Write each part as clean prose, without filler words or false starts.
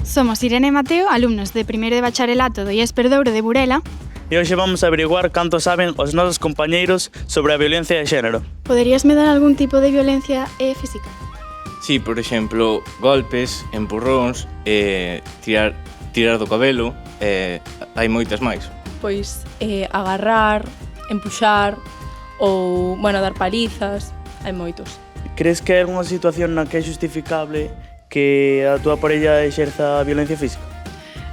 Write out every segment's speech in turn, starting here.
Somos Irene e Mateo, alumnos de primeiro de bacharelato do IES Perdouro de Burela. E hoxe vamos a averiguar canto saben os nosos compañeiros sobre a violencia de xénero. Poderíasme dar algún tipo de violencia física? Sí, por exemplo, golpes, empurróns, tirar do cabelo, hai moitas máis. Pois agarrar, empuxar ou, dar palizas, hai moitos. Crees que é unha situación na que é justificable que a túa parella exerza a violencia física?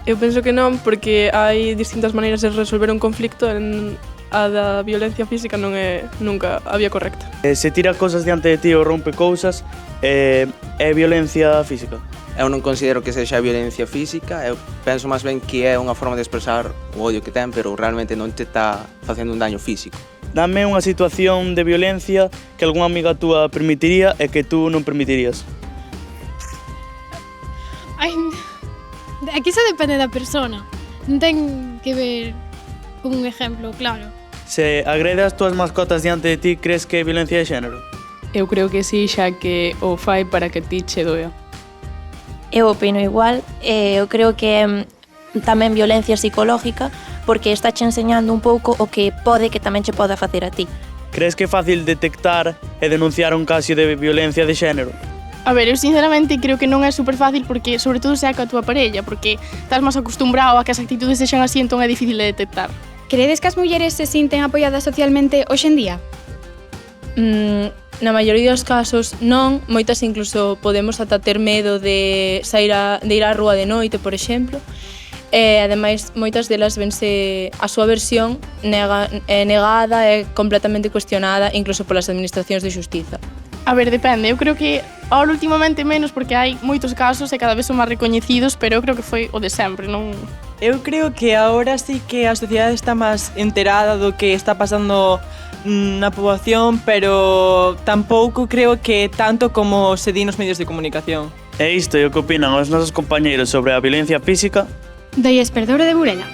Eu penso que non, porque hai distintas maneiras de resolver un conflicto a da violencia física non é nunca a vía correcta. Se tira cosas diante de ti ou rompe cousas, é violencia física? Eu non considero que sexa violencia física, eu penso máis ben que é unha forma de expresar o odio que ten, pero realmente non te está facendo un daño físico. Dame unha situación de violencia que algunha amiga túa permitiría e que tú non permitirías. Aquí se depende da persona, non ten que ver con un exemplo, claro. Se agrede as túas mascotas diante de ti, crees que é violencia de xénero? Eu creo que sí, xa que o fai para que ti che doia. Eu opino igual, eu creo que é tamén violencia psicológica porque está che enseñando un pouco o que pode que tamén che poda facer a ti. Crees que é fácil detectar e denunciar un caso de violencia de xénero? A ver, eu sinceramente creo que non é super fácil porque, sobre todo, se é coa túa parella, porque estás máis acostumbrado a que as actitudes sexan así, entón é difícil de detectar. Credes que as mulleres se sinten apoiadas socialmente hoxe en día? Na maioría dos casos non, moitas incluso podemos ata ter medo de ir á rúa de noite, por exemplo. E, ademais, moitas delas vense a súa versión negada e completamente cuestionada incluso polas administracións de xustiza. A ver, depende, eu creo que ahora últimamente menos porque hai moitos casos e cada vez son máis recoñecidos, pero eu creo que foi o de sempre, non? Eu creo que agora sí que a sociedade está máis enterada do que está pasando na poboación, pero tampouco creo que tanto como se di nos medios de comunicación. E isto é o que opinan os nosos compañeiros sobre a violencia física Do IES Perdouro de Burela.